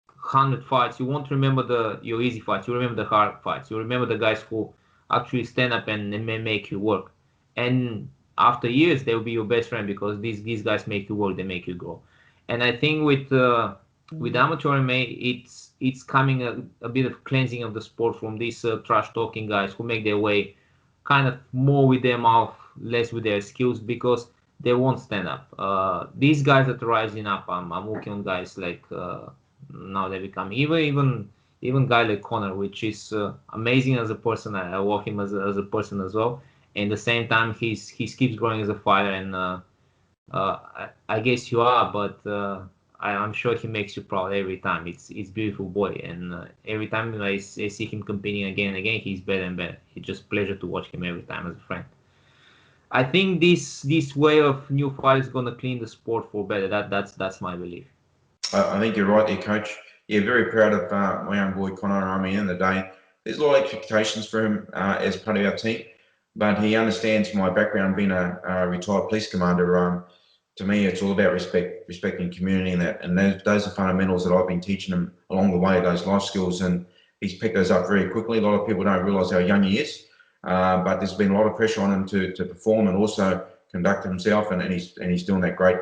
100 fights, you won't remember your easy fights. You remember the hard fights. You remember the guys who actually stand up and make you work. And after years, they'll be your best friend, because these guys make you work. They make you grow. And I think with amateur MMA, it's coming a bit of cleansing of the sport from these trash talking guys who make their way kind of more with their mouth, less with their skills, because they won't stand up. These guys that are rising up, I'm working on guys like. Now they become even guy like Connor, which is amazing as a person. I walk him as a person as well. And at the same time, he keeps growing as a fighter. And I guess you are, but I'm sure he makes you proud every time. It's beautiful boy, and every time I see him competing again and again, he's better and better. It's just pleasure to watch him every time as a friend. I think this way of new fighters is gonna clean the sport for better. That's my belief. I think you're right there, Coach. Yeah, very proud of my young boy Connor. I mean, in the day, there's a lot of expectations for him as part of our team, but he understands my background being a retired police commander. To me, it's all about respecting community, and those are fundamentals that I've been teaching him along the way, those life skills, and he's picked those up very quickly. A lot of people don't realise how young he is, but there's been a lot of pressure on him to perform and also conduct himself, and he's doing that great.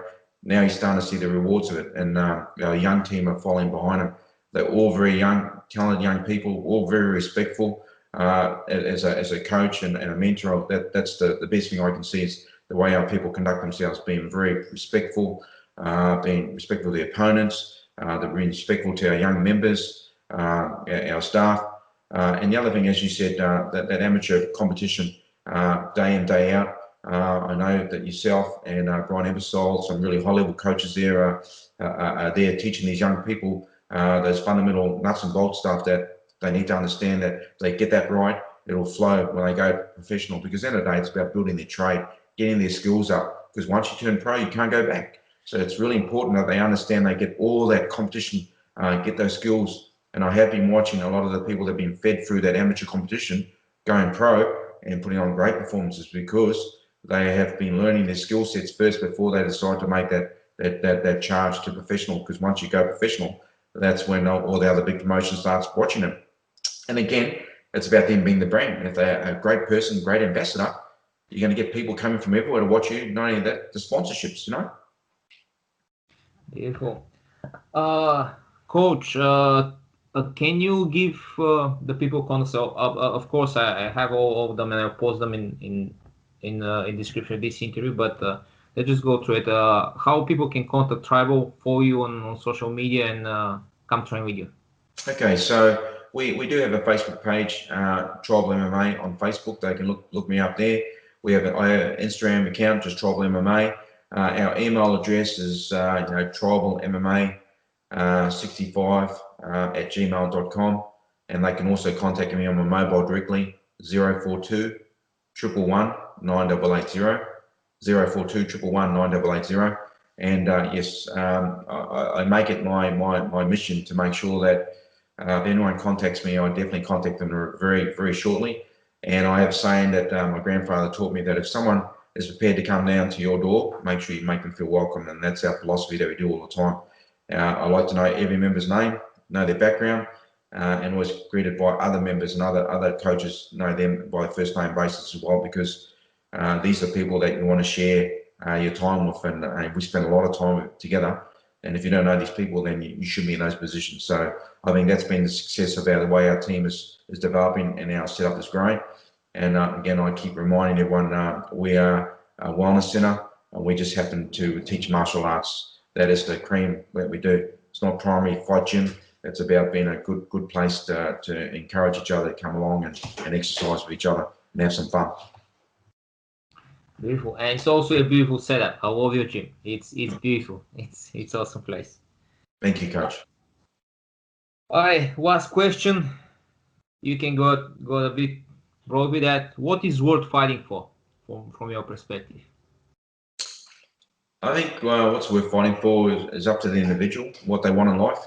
Now he's starting to see the rewards of it, and our young team are following behind him. They're all very young, talented young people, all very respectful. As a coach and a mentor, that's the best thing I can see is the way our people conduct themselves, being very respectful, being respectful to their opponents, they're being respectful to our young members, our staff. And the other thing, as you said, that amateur competition, day in, day out. I know that yourself and Brian Ebersole, some really high-level coaches there, are there teaching these young people those fundamental nuts and bolts stuff that they need to understand, that if they get that right, it'll flow when they go professional. Because at the end of the day, it's about building their trade, getting their skills up. Because once you turn pro, you can't go back. So it's really important that they understand they get all that competition, get those skills. And I have been watching a lot of the people that have been fed through that amateur competition going pro and putting on great performances, because they have been learning their skill sets first before they decide to make that charge to professional. Because once you go professional, that's when all the other big promotion starts watching them. And again, it's about them being the brand. And if they're a great person, great ambassador, you're going to get people coming from everywhere to watch you. Not only that, the sponsorships, Beautiful. Coach, can you give the people contact? So, of course, I have all of them, and I'll post them in description of this interview. But let's just go through it. How people can contact Tribal, follow you on social media, and come train with you. Okay, so we do have a Facebook page, Tribal MMA on Facebook. They can look me up there. We have an Instagram account, just Tribal MMA. Our email address is Tribal MMA 65 at gmail.com, and they can also contact me on my mobile directly, 042 111 9880, 042 111 9880. And yes, I make it my mission to make sure that if anyone contacts me, I definitely contact them very, very shortly. And I have a saying that my grandfather taught me, that if someone is prepared to come down to your door, make sure you make them feel welcome. And that's our philosophy that we do all the time. I like to know every member's name, know their background, and always greeted by other members, and other coaches know them by first name basis as well, because these are people that you want to share your time with, and we spend a lot of time together. And if you don't know these people, then you should be in those positions. So I think that's been the success of the way our team is developing and our setup is growing. And again, I keep reminding everyone we are a wellness center, and we just happen to teach martial arts. That is the cream that we do. It's not primary fight gym. It's about being a good place to encourage each other to come along and exercise with each other and have some fun. Beautiful, and it's also a beautiful setup. I love your gym. It's beautiful. It's awesome place. Thank you, Coach. All right, last question. You can go a bit broad with that. What is worth fighting for, from your perspective? I think what's worth fighting for is up to the individual, what they want in life.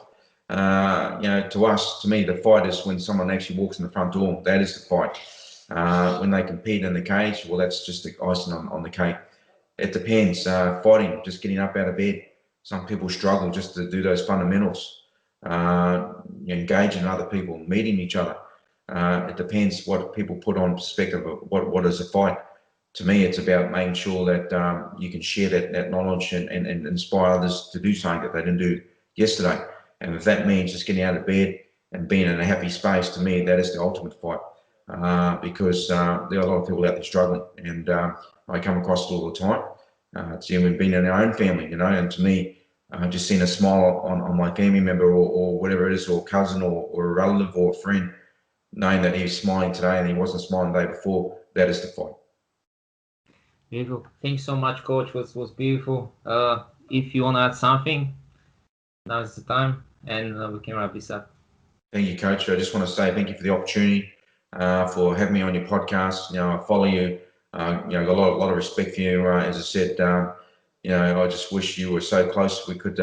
To me, the fight is when someone actually walks in the front door. That is the fight. When they compete in the cage, well, that's just the icing on the cake. It depends. Fighting, just getting up out of bed. Some people struggle just to do those fundamentals. Engaging other people, meeting each other. It depends what people put on perspective of what is a fight. To me, it's about making sure that you can share that knowledge and inspire others to do something that they didn't do yesterday. And if that means just getting out of bed and being in a happy space, to me, that is the ultimate fight. Because there are a lot of people out there struggling, and I come across it all the time. It's even been in our own family, and to me, just seeing a smile on my family member or whatever it is, or cousin or a relative or a friend, knowing that he's smiling today and he wasn't smiling the day before, that is the fight. Beautiful. Thanks so much, Coach. Was beautiful. If you want to add something, now is the time, and we can wrap this up. Thank you, Coach. I just want to say thank you for the opportunity, for having me on your podcast. I follow you. Got a lot of respect for you. As I said, I just wish you were so close. We could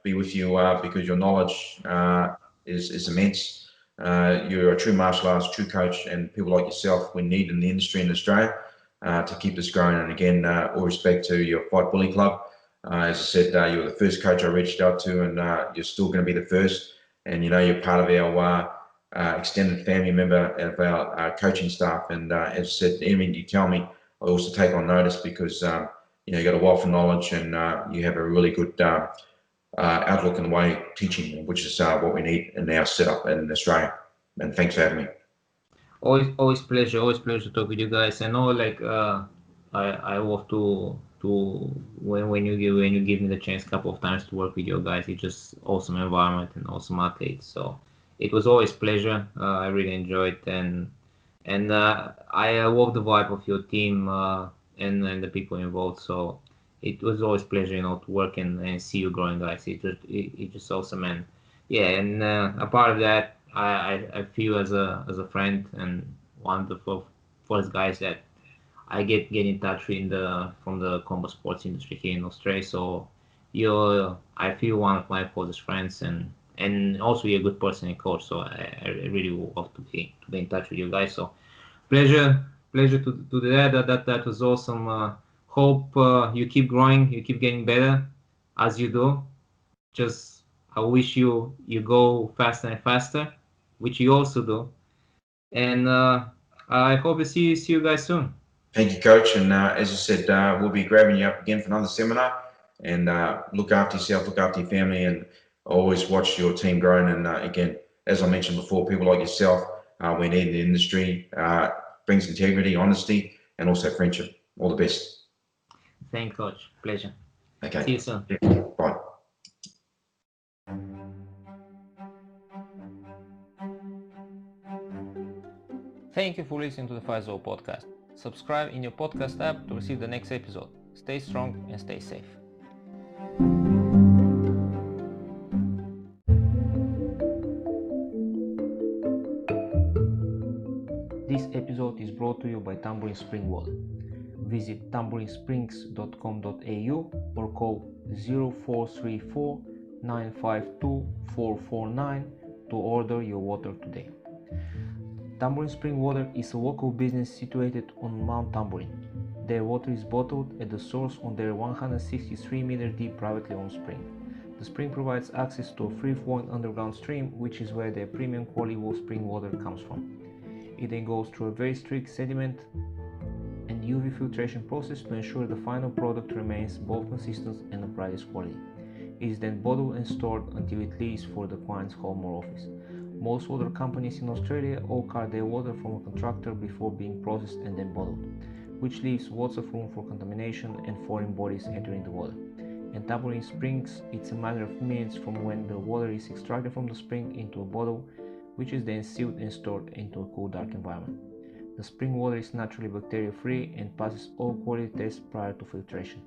be with you because your knowledge is immense. You're a true martial arts, true coach, and people like yourself we need in the industry in Australia to keep this growing. And again, all respect to your Fight Bully Club. As I said, you were the first coach I reached out to, and you're still going to be the first. And you're part of our extended family member of our coaching staff. And as I said, anything you tell me, I also take on notice because you got a wealth of knowledge and you have a really good outlook in the way of teaching, which is what we need in our setup in Australia. And thanks for having me. Always pleasure to talk with you guys. I know, I love to when you give me the chance a couple of times to work with you guys. It's just awesome environment and awesome athletes. So it was always pleasure. I really enjoyed and I love the vibe of your team and the people involved. So it was always pleasure, to work and see you growing, guys. It's just awesome, and yeah, and a part of that, I feel as a friend and one of the first guys that I get in touch with from the combat sports industry here in Australia. So I feel one of my closest friends, and also you're a good person and coach. So I really would love to be in touch with you guys. So pleasure to do that. That was awesome. Hope you keep growing, you keep getting better as you do. Just I wish you go faster and faster, which you also do. And I hope to see you guys soon. Thank you, Coach. And as you said, we'll be grabbing you up again for another seminar. And look after yourself, look after your family, and always watch your team growing. And again, as I mentioned before, people like yourself, we need in the industry, brings integrity, honesty, and also friendship. All the best. Thanks, Coach. Pleasure. Okay. See you soon. Yeah. Bye. Thank you for listening to the Fight Zone podcast. Subscribe in your podcast app to receive the next episode. Stay strong and stay safe. This episode is brought to you by Tambourine Spring Water. Visit tambourinSprings.com.au or call 0434 952 449 to order your water today. Tambourine Spring Water is a local business situated on Mount Tambourine. Their water is bottled at the source on their 163-meter deep privately owned spring. The spring provides access to a free-flowing underground stream, which is where their premium quality spring water comes from. It then goes through a very strict sediment and and UV filtration process to ensure the final product remains both consistent and of brightest quality. It is then bottled and stored until it leaves for the client's home or office. Most water companies in Australia all cart their water from a contractor before being processed and then bottled, which leaves lots of room for contamination and foreign bodies entering the water. In Tambourine Springs, it's a matter of minutes from when the water is extracted from the spring into a bottle, which is then sealed and stored into a cool, dark environment. The spring water is naturally bacteria-free and passes all quality tests prior to filtration.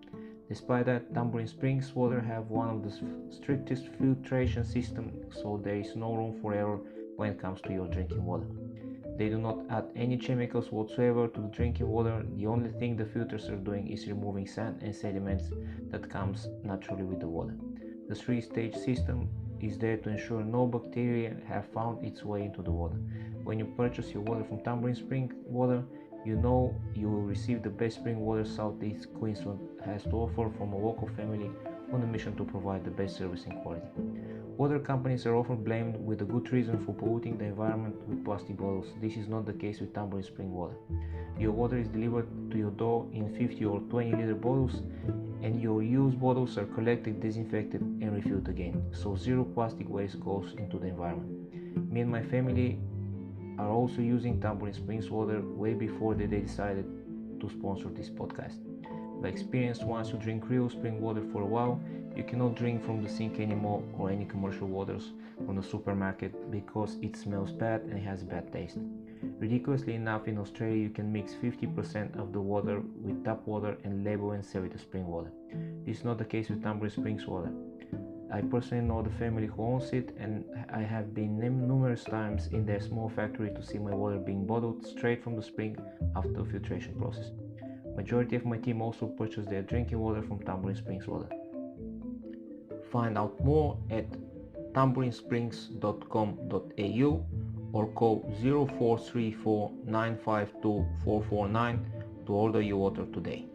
Despite that, Tambourine Springs water have one of the strictest filtration systems, so there is no room for error when it comes to your drinking water. They do not add any chemicals whatsoever to the drinking water. The only thing the filters are doing is removing sand and sediments that comes naturally with the water. The three-stage system is there to ensure no bacteria have found its way into the water. When you purchase your water from Tambourine Spring Water, you know you will receive the best spring water Southeast Queensland has to offer from a local family on a mission to provide the best service and quality. Water companies are often blamed with a good reason for polluting the environment with plastic bottles. This is not the case with Tambourine Spring Water. Your water is delivered to your door in 50 or 20 liter bottles, and your used bottles are collected, disinfected and refilled again, so zero plastic waste goes into the environment. Me and my family are also using Tambourine Springs water way before they decided to sponsor this podcast. By experience, once you drink real spring water for a while, you cannot drink from the sink anymore or any commercial waters from the supermarket because it smells bad and has bad taste. Ridiculously enough, in Australia you can mix 50% of the water with tap water and label and sell it as spring water. This is not the case with Tambourine Springs water. I personally know the family who owns it, and I have been numerous times in their small factory to see my water being bottled straight from the spring after the filtration process. Majority of my team also purchase their drinking water from Tambourine Springs Water. Find out more at tambourinесprings.com.au or call 0434 952 449 to order your water today.